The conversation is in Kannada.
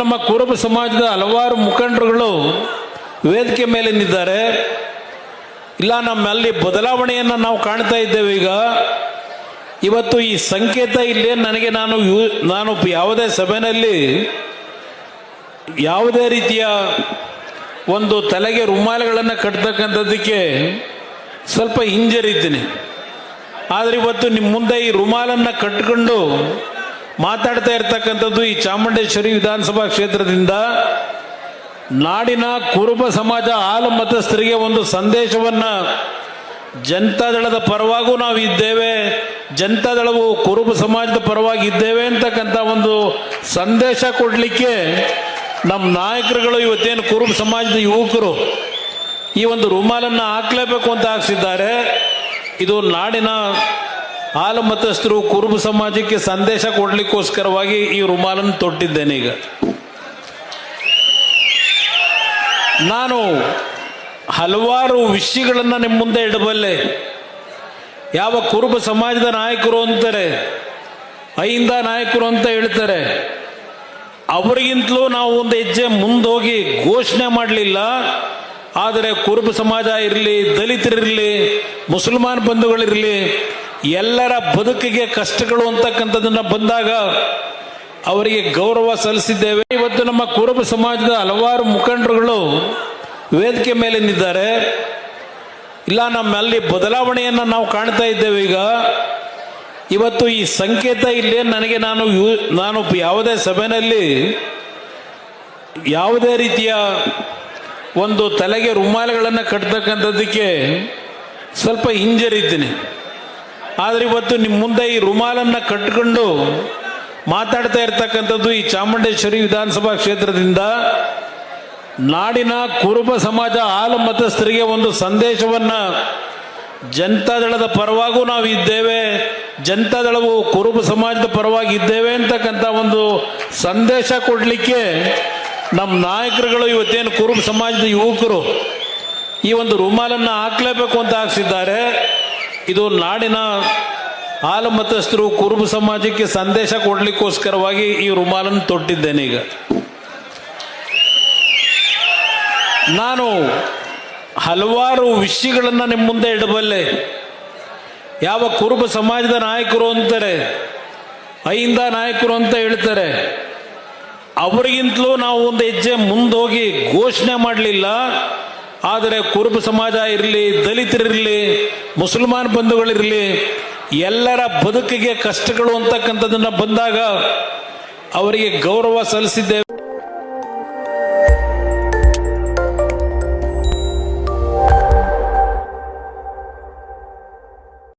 ನಮ್ಮ ಕುರುಬ ಸಮಾಜದ ಹಲವಾರು ಮುಖಂಡರುಗಳು ವೇದಿಕೆ ಮೇಲೆ ನಿಂತಿದ್ದಾರೆ. ಇಲ್ಲ, ನಮ್ಮಲ್ಲಿ ಬದಲಾವಣೆಯನ್ನು ನಾವು ಕಾಣ್ತಾ ಇದ್ದೇವೆ. ಈಗ ಇವತ್ತು ಈ ಸಂಕೇತ ಇಲ್ಲೇ ನನಗೆ ನಾನು ಯಾವುದೇ ಸಭೆಯಲ್ಲಿ ಯಾವುದೇ ರೀತಿಯ ಒಂದು ತಲೆಗೆ ರುಮಾಲುಗಳನ್ನು ಕಟ್ತಕ್ಕಂಥದ್ದಕ್ಕೆ ಸ್ವಲ್ಪ ಹಿಂಜರಿತೀನಿ. ಆದರೆ ಇವತ್ತು ನಿಮ್ಮ ಮುಂದೆ ಈ ರುಮಾಲನ್ನು ಕಟ್ಟಿಕೊಂಡು ಮಾತಾಡ್ತಾ ಇರ್ತಕ್ಕಂಥದ್ದು ಈ ಚಾಮುಂಡೇಶ್ವರಿ ವಿಧಾನಸಭಾ ಕ್ಷೇತ್ರದಿಂದ ನಾಡಿನ ಕುರುಬ ಸಮಾಜ ಹಾಲು ಮತಸ್ಥರಿಗೆ ಒಂದು ಸಂದೇಶವನ್ನು ಜನತಾದಳದ ಪರವಾಗೂ ನಾವು ಇದ್ದೇವೆ, ಜನತಾದಳವು ಕುರುಬ ಸಮಾಜದ ಪರವಾಗಿ ಇದ್ದೇವೆ ಅಂತಕ್ಕಂಥ ಒಂದು ಸಂದೇಶ ಕೊಡಲಿಕ್ಕೆ ನಮ್ಮ ನಾಯಕರುಗಳು ಇವತ್ತೇನು ಕುರುಬ ಸಮಾಜದ ಯುವಕರು ಈ ಒಂದು ರುಮಾಲನ್ನು ಹಾಕಲೇಬೇಕು ಅಂತ ಹಾಕ್ಸಿದ್ದಾರೆ. ಇದು ನಾಡಿನ ಹಾಲು ಮತಸ್ಥರು ಕುರುಬ ಸಮಾಜಕ್ಕೆ ಸಂದೇಶ ಕೊಡಲಿಕ್ಕೋಸ್ಕರವಾಗಿ ಈ ರುಮಾಲನ್ನು ತೊಟ್ಟಿದ್ದೇನೆ. ಈಗ ನಾನು ಹಲವಾರು ವಿಷಯಗಳನ್ನು ನಿಮ್ಮ ಮುಂದೆ ಇಡಬಲ್ಲೆ. ಯಾವ ಕುರುಬ ಸಮಾಜದ ನಾಯಕರು ಅಂತಾರೆ, ಅಹಿಂದ ನಾಯಕರು ಅಂತ ಹೇಳ್ತಾರೆ, ಅವರಿಗಿಂತಲೂ ನಾವು ಒಂದು ಹೆಜ್ಜೆ ಮುಂದೋಗಿ ಘೋಷಣೆ ಮಾಡಲಿಲ್ಲ. ಆದರೆ ಕುರುಬ ಸಮಾಜ ಇರಲಿ, ದಲಿತರಿರಲಿ, ಮುಸಲ್ಮಾನ್ ಬಂಧುಗಳಿರಲಿ, ಎಲ್ಲರ ಬದುಕಿಗೆ ಕಷ್ಟಗಳು ಅಂತಕ್ಕಂಥದ್ದನ್ನು ಬಂದಾಗ ಅವರಿಗೆ ಗೌರವ ಸಲ್ಲಿಸಿದ್ದೇವೆ. ಇವತ್ತು ನಮ್ಮ ಕುರುಬ ಸಮಾಜದ ಹಲವಾರು ಮುಖಂಡರುಗಳು ವೇದಿಕೆ ಮೇಲೆ ನಿಂತಿದ್ದಾರೆ. ಇಲ್ಲ, ನಮ್ಮಲ್ಲಿ ಬದಲಾವಣೆಯನ್ನು ನಾವು ಕಾಣ್ತಾ ಇದ್ದೇವೆ. ಈಗ ಇವತ್ತು ಈ ಸಂಕೇತ ಇಲ್ಲೇ ನನಗೆ ನಾನು ಯಾವುದೇ ಸಭೆಯಲ್ಲಿ ಯಾವುದೇ ರೀತಿಯ ಒಂದು ತಲೆಗೆ ರುಮಾಲುಗಳನ್ನು ಕಟ್ತಕ್ಕಂಥದ್ದಕ್ಕೆ ಸ್ವಲ್ಪ ಹಿಂಜರಿತೀನಿ. ಆದರೆ ಇವತ್ತು ನಿಮ್ಮ ಮುಂದೆ ಈ ರುಮಾಲನ್ನು ಕಟ್ಟಿಕೊಂಡು ಮಾತಾಡ್ತಾ ಇರ್ತಕ್ಕಂಥದ್ದು ಈ ಚಾಮುಂಡೇಶ್ವರಿ ವಿಧಾನಸಭಾ ಕ್ಷೇತ್ರದಿಂದ ನಾಡಿನ ಕುರುಬ ಸಮಾಜ ಹಾಲು ಮತಸ್ಥರಿಗೆ ಒಂದು ಸಂದೇಶವನ್ನು ಜನತಾದಳದ ಪರವಾಗೂ ನಾವು ಇದ್ದೇವೆ, ಜನತಾದಳವು ಕುರುಬ ಸಮಾಜದ ಪರವಾಗಿ ಇದ್ದೇವೆ ಅಂತಕ್ಕಂಥ ಒಂದು ಸಂದೇಶ ಕೊಡಲಿಕ್ಕೆ ನಮ್ಮ ನಾಯಕರುಗಳು ಇವತ್ತೇನು ಕುರುಬ ಸಮಾಜದ ಯುವಕರು ಈ ಒಂದು ರುಮಾಲನ್ನು ಹಾಕಲೇಬೇಕು ಅಂತ ಹಾಕ್ಸಿದ್ದಾರೆ. ಇದು ನಾಡಿನ ಹಾಲು ಮತಸ್ಥರು ಕುರುಬ ಸಮಾಜಕ್ಕೆ ಸಂದೇಶ ಕೊಡಲಿಕ್ಕೋಸ್ಕರವಾಗಿ ಈ ರುಮಾಲನ್ನು ತೊಟ್ಟಿದ್ದೇನೆ. ಈಗ ನಾನು ಹಲವಾರು ವಿಷಯಗಳನ್ನು ನಿಮ್ಮ ಮುಂದೆ ಇಡಬಲ್ಲೆ. ಯಾವ ಕುರುಬ ಸಮಾಜದ ನಾಯಕರು ಅಂತಾರೆ, ಅಹಿಂದ ನಾಯಕರು ಅಂತ ಹೇಳ್ತಾರೆ, ಅವರಿಗಿಂತಲೂ ನಾವು ಒಂದು ಹೆಜ್ಜೆ ಮುಂದೋಗಿ ಘೋಷಣೆ ಮಾಡಲಿಲ್ಲ. ಆದರೆ ಕುರುಬ ಸಮಾಜ ಇರಲಿ, ದಲಿತರಿರಲಿ, ಮುಸಲ್ಮಾನ್ ಬಂಧುಗಳಿರಲಿ, ಎಲ್ಲರ ಬದುಕಿಗೆ ಕಷ್ಟಗಳು ಅಂತಕ್ಕಂಥದ್ದನ್ನು ಬಂದಾಗ ಅವರಿಗೆ ಗೌರವ ಸಲ್ಲಿಸಿದ್ದೇವೆ.